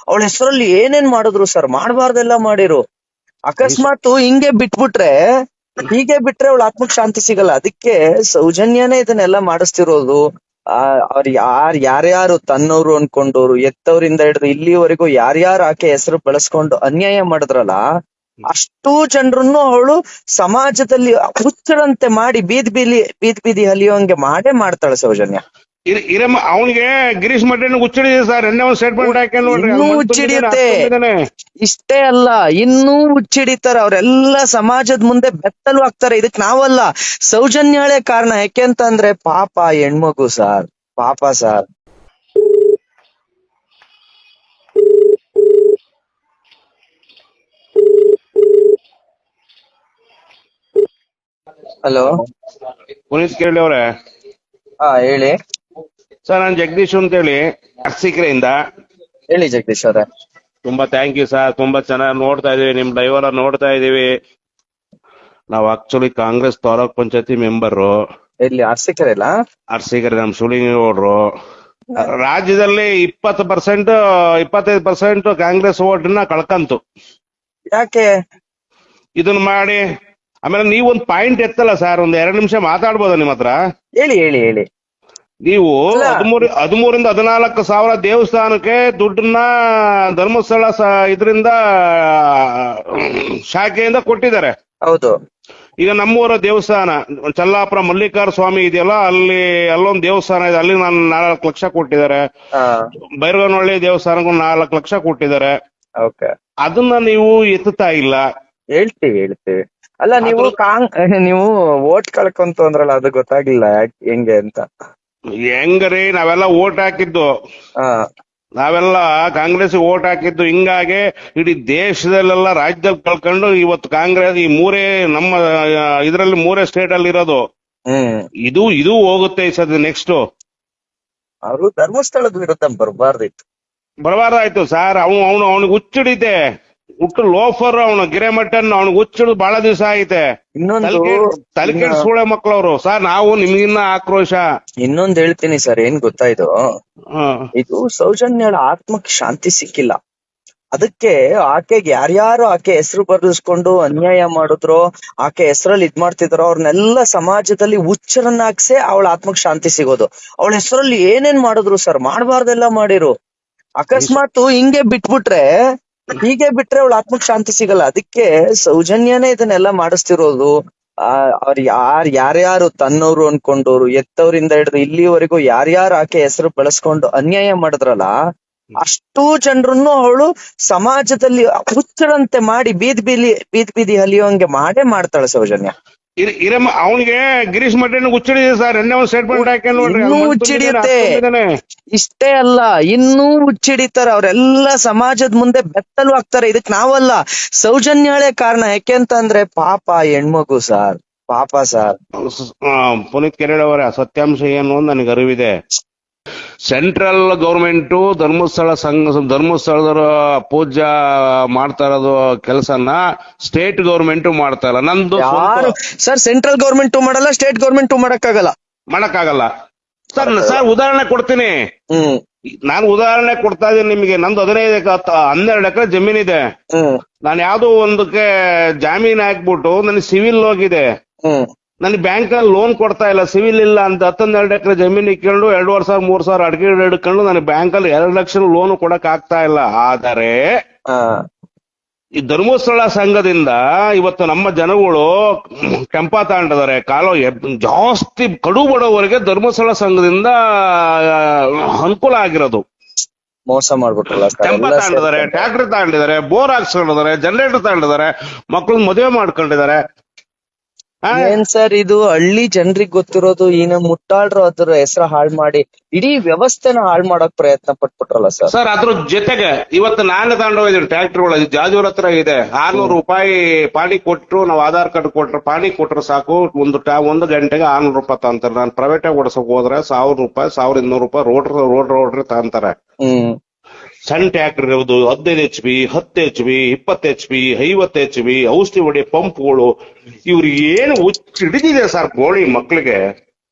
ಅವಳ ಹೆಸರಲ್ಲಿ ಏನೇನ್ ಮಾಡಿದ್ರು ಸರ್, ಮಾಡಬಾರ್ದೆಲ್ಲ ಮಾಡಿರು. ಅಕಸ್ಮಾತ್ ಹಿಂಗೆ ಬಿಟ್ಬಿಟ್ರೆ, ಹೀಗೆ ಬಿಟ್ರೆ ಅವಳ ಆತ್ಮಕ್ ಶಾಂತಿ ಸಿಗಲ್ಲ. ಅದಕ್ಕೆ ಸೌಜನ್ಯನೇ ಇದನ್ನೆಲ್ಲ ಮಾಡಿಸ್ತಿರೋದು. ಅವ್ರು ಯಾರ್ಯಾರು ತನ್ನವ್ರು ಅನ್ಕೊಂಡವ್ರು, ಎತ್ತವ್ರಿಂದ ಹಿಡಿದು ಇಲ್ಲಿವರೆಗೂ ಯಾರ್ಯಾರು ಆಕೆ ಹೆಸರು ಬೆಳೆಸ್ಕೊಂಡು ಅನ್ಯಾಯ ಮಾಡಿದ್ರಲ್ಲ, ಅಷ್ಟೂ ಜನರನ್ನು ಅವಳು ಸಮಾಜದಲ್ಲಿ ಹುಚ್ಚರಂತೆ ಮಾಡಿ ಬೀದಿ ಹಲಿಯೋಂಗೆ ಮಾಡೇ ಮಾಡ್ತಾಳೆ ಸೌಜನ್ಯ. ಇರಮ್ಮ ಅವನಿಗೆ ಗಿರೀಶ್ ಮಟ್ಟನ್ ಹುಚ್ಚಿಡಿದೆ ಸರ್. ಎಣ್ಣೆ ಒಂದು ಸ್ಟೇಟ್ಮೆಂಟ್ ಹಾಕಿ ನೋಡ್ರಿ, ಇನ್ನೂ ಹುಚ್ಚಿಡಿಯುತ್ತೆ. ಇಷ್ಟೇ ಅಲ್ಲ, ಇನ್ನೂ ಹುಚ್ಚಿಡಿತಾರ. ಅವರೆಲ್ಲ ಸಮಾಜದ ಮುಂದೆ ಬೆತ್ತಲು ಆಗ್ತಾರೆ. ಇದಕ್ ನಾವಲ್ಲ, ಸೌಜನ್ಯಾಳೆ ಕಾರಣ. ಯಾಕೆಂತಂದ್ರೆ ಪಾಪ ಹೆಣ್ಮಗು ಸಾರ್, ಪಾಪ ಸಾರ್. ಹಲೋ ಪುನೀತ್ ಕೇಳಿ ಅವ್ರೆ. ಹಾ ಹೇಳಿ ಸರ್, ನಾನು ಜಗದೀಶ್ ಅಂತ ಹೇಳಿ ಅರ್ಸಿಕೆರೆಯಿಂದ. ಹೇಳಿ ಜಗದೀಶ್ ಅವ್ರೆ. ತುಂಬಾ ಥ್ಯಾಂಕ್ ಯು ಸರ್. ತುಂಬಾ ಚೆನ್ನಾಗಿ ನೋಡ್ತಾ ಇದೀವಿ, ನಿಮ್ ಲೈವ್ ನೋಡ್ತಾ ಇದೀವಿ. ನಾವು ಆಕ್ಚುಲಿ ಕಾಂಗ್ರೆಸ್ ತಾಲೂಕ್ ಪಂಚಾಯತಿ ಮೆಂಬರು. ಎಲ್ಲಿ ಅರ್ಸಿಕೆರೆಲ್ಲ? ಅರ್ಸಿಕೆರೆ ನಮ್ ಸುಳಿಗೌಡ್ರು. ರಾಜ್ಯದಲ್ಲಿ 25% ಕಾಂಗ್ರೆಸ್ ಓಟ್ನ ಕಳ್ಕಂತು. ಯಾಕೆ ಇದನ್ನ ಮಾಡಿ ಆಮೇಲೆ ನೀವೊಂದ್ ಪಾಯಿಂಟ್ ಎತ್ತಲ್ಲ ಸರ್, ಒಂದ್ 2 ನಿಮಿಷ ಮಾತಾಡ್ಬೋದ ನಿಮ್ ಹತ್ರ? ಹೇಳಿ ಹೇಳಿ ಹೇಳಿ. ನೀವು 13 ರಿಂದ 14 ಸಾವಿರ ದೇವಸ್ಥಾನಕ್ಕೆ ದುಡ್ಡನ್ನ ಧರ್ಮಸ್ಥಳ ಇದರಿಂದ ಶಾಖೆಯಿಂದ ಕೊಟ್ಟಿದ್ದಾರೆ. ಹೌದು. ಈಗ ನಮ್ಮೂರ ದೇವಸ್ಥಾನ ಚಲ್ಲಾಪುರ ಮಲ್ಲಿಕಾರ್ಜುನ ಸ್ವಾಮಿ ಇದೆಯಲ್ಲ, ಅಲ್ಲೊಂದು ದೇವಸ್ಥಾನ ಇದೆ, ಅಲ್ಲಿ ನಾನು 4 ಲಕ್ಷ ಕೊಟ್ಟಿದ್ದಾರೆ. ಬೈರಗನಹಳ್ಳಿ ದೇವಸ್ಥಾನಕ್ಕೂ 4 ಲಕ್ಷ ಕೊಟ್ಟಿದ್ದಾರೆ. ಅದನ್ನ ನೀವು ಎತ್ತುತ್ತಾ ಇಲ್ಲ. ಹೇಳ್ತೀವಿ. ಅಲ್ಲ, ನೀವು ವೋಟ್ ಕಳ್ಕೊಂತು ಅಂದ್ರಲ್ಲ, ಅದು ಗೊತ್ತಾಗಿಲ್ಲ ಹೆಂಗೆ ಅಂತ. ಹೆಂಗ್ರಿ, ನಾವೆಲ್ಲ ವೋಟ್ ಹಾಕಿದ್ದು, ನಾವೆಲ್ಲ ಕಾಂಗ್ರೆಸ್ ವೋಟ್ ಹಾಕಿದ್ದು. ಹಿಂಗಾಗಿ ಇಡೀ ದೇಶದಲ್ಲೆಲ್ಲ ರಾಜ್ಯದಲ್ಲಿ ಕಳ್ಕೊಂಡು ಇವತ್ತು ಕಾಂಗ್ರೆಸ್ ಈ ನಮ್ಮ ಇದರಲ್ಲಿ 3 ಸ್ಟೇಟ್ ಅಲ್ಲಿ ಇರೋದು. ಇದು ಹೋಗುತ್ತೆ ಈ ಸದ್ಯ. ನೆಕ್ಸ್ಟ್ ಅವರು ಧರ್ಮಸ್ಥಳದ ವಿರುದ್ಧ ಬರಬಾರ್ದಾಯ್ತು ಸರ್. ಅವನಿಗೆ ಹುಚ್ಚಿಡಿದೆ, ಹುಟ್ಟು ಲೋಫರ್ ಅವನು ಗಿರೆಮಟ್ಟನ್. ಅವ್ನಿಗೆ ಹುಚ್ಚಿಡು ಬಹಳ ದಿವಸ ಐತೆ. ತಲೆ ಕೆಡಿಸ್ಕೊಳ್ಳೋ ಮಕ್ಳವ್ರು ಸರ್. ನಾವು ನಿಮ್ಗಿನ್ನ ಆಕ್ರೋಶ. ಇನ್ನೊಂದ್ ಹೇಳ್ತೀನಿ ಸರ್, ಏನ್ ಗೊತ್ತಾಯ್ತು, ಇದು ಸೌಜನ್ಯಳ ಆತ್ಮಕ್ಕೆ ಶಾಂತಿ ಸಿಕ್ಕಿಲ್ಲ. ಅದಕ್ಕೆ ಆಕೆಗೆ ಯಾರ್ಯಾರು ಆಕೆ ಹೆಸರು ಬರೆಸ್ಕೊಂಡು ಅನ್ಯಾಯ ಮಾಡಿದ್ರು, ಆಕೆ ಹೆಸರಲ್ಲಿ ಮಾಡ್ತಿದ್ರು, ಅವ್ರನ್ನೆಲ್ಲ ಸಮಾಜದಲ್ಲಿ ಹುಚ್ಚರನ್ನಾಗ್ಸೆ ಅವಳ ಆತ್ಮಕ್ ಶಾಂತಿ ಸಿಗೋದು. ಅವಳ ಹೆಸರಲ್ಲಿ ಏನೇನ್ ಮಾಡಿದ್ರು ಸರ್, ಮಾಡಬಾರ್ದೆಲ್ಲ ಮಾಡಿರು. ಅಕಸ್ಮಾತ್ ಹಿಂಗೆ ಬಿಟ್ಬಿಟ್ರೆ, ಹೀಗೆ ಬಿಟ್ರೆ ಅವಳ ಆತ್ಮಕ್ ಶಾಂತಿ ಸಿಗಲ್ಲ. ಅದಕ್ಕೆ ಸೌಜನ್ಯನೇ ಇದನ್ನೆಲ್ಲ ಮಾಡಿಸ್ತಿರೋದು. ಅವ್ರು ಯಾರ್ಯಾರು ತನ್ನವ್ರು ಅನ್ಕೊಂಡವ್ರು, ಎತ್ತವ್ರಿಂದ ಹಿಡಿದು ಇಲ್ಲಿವರೆಗೂ ಯಾರ್ಯಾರು ಆಕೆ ಹೆಸರು ಬೆಳೆಸ್ಕೊಂಡು ಅನ್ಯಾಯ ಮಾಡಿದ್ರಲ್ಲ, ಅಷ್ಟೂ ಜನರನ್ನು ಅವಳು ಸಮಾಜದಲ್ಲಿ ಹುಚ್ಚರಂತೆ ಮಾಡಿ ಬೀದಿ ಹಲಿಯೋಂಗೆ ಮಾಡೇ ಮಾಡ್ತಾಳೆ ಸೌಜನ್ಯ. ಇರಮ್ಮ ಅವನಿಗೆ ಗಿರೀಶ್ ಮಟ್ಟನ್ ಹುಚ್ಚಿಡಿದೆ ಸರ್. ಎಣ್ಣೆ ಒಂದು ಸ್ಟೇಟ್ಮೆಂಟ್ ಹಾಕಿ ನೋಡ್ರಿ. ಇನ್ನೂ ಹುಚ್ಚಿಡಿಯುತ್ತೆ. ಇಷ್ಟೇ ಅಲ್ಲ, ಇನ್ನೂ ಹುಚ್ಚಿಡಿತಾರ. ಅವರೆಲ್ಲ ಸಮಾಜದ ಮುಂದೆ ಬೆತ್ತಲು ಆಗ್ತಾರೆ. ಇದಕ್ ನಾವಲ್ಲ, ಸೌಜನ್ಯಾಳೆ ಕಾರಣ. ಯಾಕೆಂತಂದ್ರೆ ಪಾಪ ಹೆಣ್ಮಗು ಸಾರ್, ಪಾಪ ಸಾರ್. ಪುನೀತ್ ಕೆರೆಡ್ ಅವರೇ, ಸತ್ಯಾಂಶ ಏನು ಅಂತ ನನಗೆ ಅರಿವಿದೆ. ಸೆಂಟ್ರಲ್ ಗೌರ್ಮೆಂಟ್ ಧರ್ಮಸ್ಥಳದ ಪೂಜಾ ಮಾಡ್ತಾ ಇರೋದು ಕೆಲಸನ ಸ್ಟೇಟ್ ಗೌರ್ಮೆಂಟ್ ಮಾಡ್ತಾ ಇಲ್ಲ. ನಂದು ಸರ್, ಸೆಂಟ್ರಲ್ ಗೌರ್ಮೆಂಟ್ ಮಾಡಲ್ಲ, ಸ್ಟೇಟ್ ಗೌರ್ಮೆಂಟ್ ಮಾಡಕ್ಕಾಗಲ್ಲ ಸರ್. ಉದಾಹರಣೆ ಕೊಡ್ತೀನಿ. ನಾನು ಉದಾಹರಣೆ ಕೊಡ್ತಾ ಇದ್ದೀನಿ ನಿಮಗೆ. ನಂದು 12 ಎಕರೆ ಜಮೀನಿದೆ. ನಾನು ಯಾವ್ದೋ ಒಂದಕ್ಕೆ ಜಾಮೀನ್ ಹಾಕ್ಬಿಟ್ಟು ನನಗೆ ಸಿವಿಲ್ ಹೋಗಿದೆ. ನನಗೆ ಬ್ಯಾಂಕ್ ಅಲ್ಲಿ ಲೋನ್ ಕೊಡ್ತಾ ಇಲ್ಲ, ಸಿವಿಲ್ ಇಲ್ಲ ಅಂತ. 12 ಎಕರೆ ಜಮೀನ್ ಇಟ್ಕೊಂಡು 2,500-3,000 ಅಡಿಕೆ ಹಿಡ್ಕೊಂಡು ನನಗೆ ಬ್ಯಾಂಕ್ ಅಲ್ಲಿ 2 ಲಕ್ಷ ಲೋನ್ ಕೊಡಕ್ ಆಗ್ತಾ ಇಲ್ಲ. ಆದರೆ ಈ ಧರ್ಮಸ್ಥಳ ಸಂಘದಿಂದ ಇವತ್ತು ನಮ್ಮ ಜನಗಳು ಕೆಂಪ ತಾಂಡಿದ್ದಾರೆ. ಜಾಸ್ತಿ ಕಡು ಬಡವರಿಗೆ ಧರ್ಮಸ್ಥಳ ಸಂಘದಿಂದ ಅನುಕೂಲ ಆಗಿರೋದು. ಮೋಸ ಮಾಡ್ಬಿಟ್ರಲ್ಲ. ಕೆಂಪ ತಾಂಡಿದ್ದಾರೆ, ಟ್ರ್ಯಾಕ್ಟರ್ ತಾಂಡಿದ್ದಾರೆ, ಬೋರ್ ಹಾಕ್ಸ್ಕೊಂಡಿದ್ದಾರೆ, ಜನರೇಟರ್ ತಾಂಡಿದ್ದಾರೆ, ಮಕ್ಕಳನ್ನ ಮದುವೆ ಮಾಡ್ಕೊಂಡಿದ್ದಾರೆ. ಏನ್ ಸರ್ ಇದು? ಹಳ್ಳಿ ಜನರಿಗೆ ಗೊತ್ತಿರೋದು, ಈನ ಮುಟ್ಟಾಳ್ರು ಅದ್ರ ಹೆಸರು ಹಾಳು ಮಾಡಿ ಇಡೀ ವ್ಯವಸ್ಥೆನ ಹಾಳು ಮಾಡಕ್ ಪ್ರಯತ್ನ ಪಟ್ಬಿಟ್ರಲ್ಲ ಸರ್. ಸರ್, ಅದ್ರ ಜೊತೆಗೆ ಇವತ್ತು ನಾನು ತಗೊಂಡೋಗಿದ್ದೀನಿ ಟ್ರ್ಯಾಕ್ಟರ್ಗಳು. ಜಾಜೂರ್ ಹತ್ರ ಇದೆ. 600 ರೂಪಾಯಿ ಪಾಣಿ ಕೊಟ್ರು, ನಾವು ಆಧಾರ್ ಕಾರ್ಡ್ ಕೊಟ್ರು, ಪಾಣಿ ಕೊಟ್ರು ಸಾಕು. ಒಂದು ಗಂಟೆಗೆ 600 ರೂಪಾಯಿ ತಗೊಂತಾರೆ. ನಾನು ಪ್ರೈವೇಟ್ ಆಗಿ ಓಡಿಸಕ್ ಹೋದ್ರೆ 1000 ರೂಪಾಯಿ, 1200 ರೂಪಾಯಿ ರೋಡ್ರಿ ತಗೊಂತಾರೆ. ಸಣ್ಣ ಟ್ರ್ಯಾಕ್ಟರ್ ಇರೋದು 15 HP, 10 HP, 20 HP, 50 HP, ಔಷಧಿ ಹೊಡೆ ಪಂಪ್ಗಳು. ಇವ್ರಿಗೆ ಏನು ಹುಚ್ಚಿಡಿದಿದೆ ಸರ್ ಗೋಳಿ ಮಕ್ಳಿಗೆ,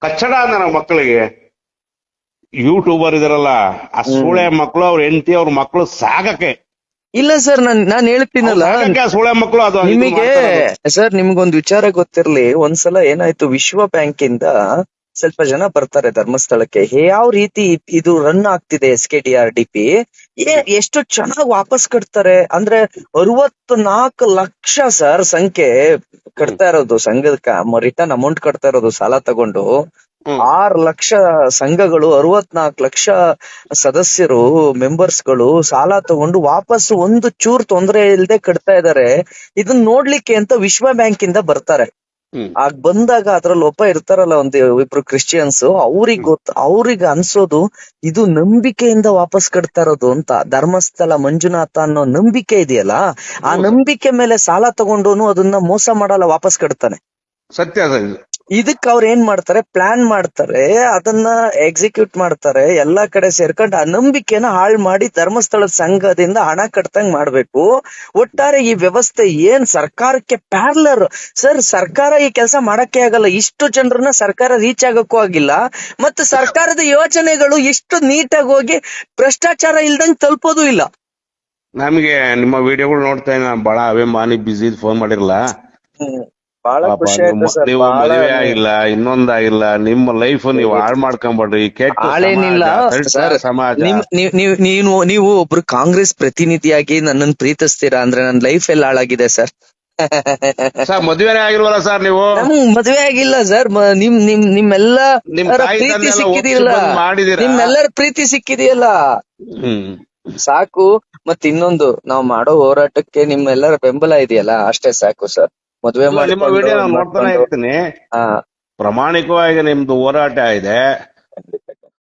ಕಚ್ಚಡ ನನ್ನ ಮಕ್ಕಳಿಗೆ. ಯೂಟ್ಯೂಬರ್ ಇದಾರಲ್ಲ ಆ ಸೂಳೆ ಮಕ್ಕಳು ಅವ್ರ ಹೆಂಡತಿ ಅವ್ರ ಮಕ್ಕಳು ಸಾಕಕ್ಕೆ ಇಲ್ಲ ಸರ್, ನಾನ್ ಹೇಳ್ತೀನಲ್ಲ ಸಾಕಕ್ಕೆ ಆ ಸೂಳೆ ಮಕ್ಕಳು ಅದು ಇದು ನಿಮಗೆ. ಮಾಡ್ತಾರದು. ಸರ್ ನಿಮ್ಗೊಂದು ವಿಚಾರ ಗೊತ್ತಿರ್ಲಿ, ಒಂದ್ಸಲ ಏನಾಯ್ತು, ವಿಶ್ವ ಬ್ಯಾಂಕ್ ಇಂದ ಸ್ವಲ್ಪ ಜನ ಬರ್ತಾರೆ ಧರ್ಮಸ್ಥಳಕ್ಕೆ. ಯಾವ ರೀತಿ ಇದು ರನ್ ಆಗ್ತಿದೆ SKDRDP, ಎಷ್ಟು ಚೆನ್ನಾಗಿ ವಾಪಸ್ ಕಟ್ತಾರೆ ಅಂದ್ರೆ 64 ಲಕ್ಷ ಸರ್ ಸಂಖ್ಯೆ ಕಟ್ತಾ ಇರೋದು ಸಂಘದಕ್ಕ, ರಿಟರ್ನ್ ಅಮೌಂಟ್ ಕಟ್ತಾ ಇರೋದು ಸಾಲ ತಗೊಂಡು. 6 ಲಕ್ಷ ಸಂಘಗಳು, 64 ಲಕ್ಷ ಸದಸ್ಯರು, ಮೆಂಬರ್ಸ್ ಗಳು ಸಾಲ ತಗೊಂಡು ವಾಪಸ್ ಒಂದು ಚೂರ್ ತೊಂದರೆ ಇಲ್ಲದೆ ಕಟ್ತಾ ಇದಾರೆ. ಇದನ್ನ ನೋಡ್ಲಿಕ್ಕೆ ಅಂತ ವಿಶ್ವ ಬ್ಯಾಂಕ್ ಇಂದ ಬರ್ತಾರೆ. ಆಗ ಬಂದಾಗ ಅದ್ರಲ್ಲಿ ಒಬ್ಬ ಇರ್ತಾರಲ್ಲ, ಇಬ್ರು ಕ್ರಿಶ್ಚಿಯನ್ಸ್, ಅವ್ರಿಗೆ ಅನ್ಸೋದು ಇದು ನಂಬಿಕೆಯಿಂದ ವಾಪಸ್ ಕಟ್ತಾ ಇರೋದು ಅಂತ. ಧರ್ಮಸ್ಥಳ ಮಂಜುನಾಥ ಅನ್ನೋ ನಂಬಿಕೆ ಇದೆಯಲ್ಲ, ಆ ನಂಬಿಕೆ ಮೇಲೆ ಸಾಲ ತಗೊಂಡೋನು ಅದನ್ನ ಮೋಸ ಮಾಡಲ್ಲ, ವಾಪಸ್ ಕಟ್ತಾನೆ. ಸತ್ಯ ಸರ್. ಇದಕ್ ಅವ್ರ ಏನ್ ಮಾಡ್ತಾರೆ, ಪ್ಲಾನ್ ಮಾಡ್ತಾರೆ, ಅದನ್ನ ಎಕ್ಸಿಕ್ಯೂಟ್ ಮಾಡ್ತಾರೆ, ಎಲ್ಲಾ ಕಡೆ ಸೇರ್ಕೊಂಡು ಆ ನಂಬಿಕೆನ ಹಾಳು ಮಾಡಿ ಧರ್ಮಸ್ಥಳದ ಸಂಘದಿಂದ ಹಣ ಕಟ್ತಂಗ್ ಮಾಡ್ಬೇಕು. ಒಟ್ಟಾರೆ ಈ ವ್ಯವಸ್ಥೆ ಏನ್ ಸರ್ಕಾರಕ್ಕೆ ಪ್ಯಾರಲರ್ ಸರ್. ಸರ್ಕಾರ ಈ ಕೆಲಸ ಮಾಡಕ್ಕೆ ಆಗಲ್ಲ, ಇಷ್ಟು ಜನರನ್ನ ಸರ್ಕಾರ ರೀಚ್ ಆಗಕ್ಕೂ ಆಗಿಲ್ಲ, ಮತ್ತೆ ಸರ್ಕಾರದ ಯೋಜನೆಗಳು ಇಷ್ಟು ನೀಟಾಗಿ ಹೋಗಿ ಭ್ರಷ್ಟಾಚಾರ ಇಲ್ದಂಗ್ ತಲುಪೋದು ಇಲ್ಲ. ನಮ್ಗೆ ನಿಮ್ಮ ವಿಡಿಯೋಗಳು ನೋಡ್ತಾ ನಾನು ಬಹಳ ಅಭಿಮಾನಿ, ಬಿಸಿ ಫೋನ್ ಮಾಡಿರಲ್ಲ. ಬಹಳ ಖುಷಿ ಆಯ್ತು ಸರ್. ನೀವು ಮದುವೆ ಆಗಿಲ್ಲ, ಇನ್ನೊಂದಾಗಿಲ್ಲ, ನಿಮ್ಮ ಲೈಫ್ ನೀವು ಹಾಳು ಮಾಡ್ಕೊಂಡ್ಬಿಡ್ರಿ. ಕೆಟ್ಟ ಹಾಳೇನಿಲ್ಲ ಸರ್. ಸಮಾಜ. ನೀವು ಒಬ್ರು ಕಾಂಗ್ರೆಸ್ ಪ್ರತಿನಿಧಿಯಾಗಿ ನನ್ನನ್ನು ಪ್ರೀತಿಸ್ತೀರಾ ಅಂದ್ರೆ ನನ್ನ ಲೈಫ್ ಎಲ್ಲ ಹಾಳಾಗಿದೆ ಸರ್. ಸರ್ ಮದುವೆನೇ ಆಗಿಲ್ವಲ್ಲ ಸರ್ ನೀವು? ನಮ್ಗ್ ಮದ್ವೆ ಆಗಿಲ್ಲ ಸರ್. ನಿಮ್ಮೆಲ್ಲ ಪ್ರೀತಿ ಸಿಕ್ಕಿದೆಯಲ್ಲ, ನಿಮ್ಮೆಲ್ಲರ ಪ್ರೀತಿ ಸಿಕ್ಕಿದೆಯಲ್ಲ ಸಾಕು. ಮತ್ ಇನ್ನೊಂದು, ನಾವ್ ಮಾಡೋ ಹೋರಾಟಕ್ಕೆ ನಿಮ್ಮೆಲ್ಲರ ಬೆಂಬಲ ಇದೆಯಲ್ಲ, ಅಷ್ಟೇ ಸಾಕು ಸರ್. ಮದ್ವೆ ನಿಮ್ಮ ವಿಡಿಯೋ ನಾನು ನೋಡ್ತಾನೆ ಇರ್ತೀನಿ. ಪ್ರಾಮಾಣಿಕವಾಗಿ ನಿಮ್ದು ಹೋರಾಟ ಇದೆ.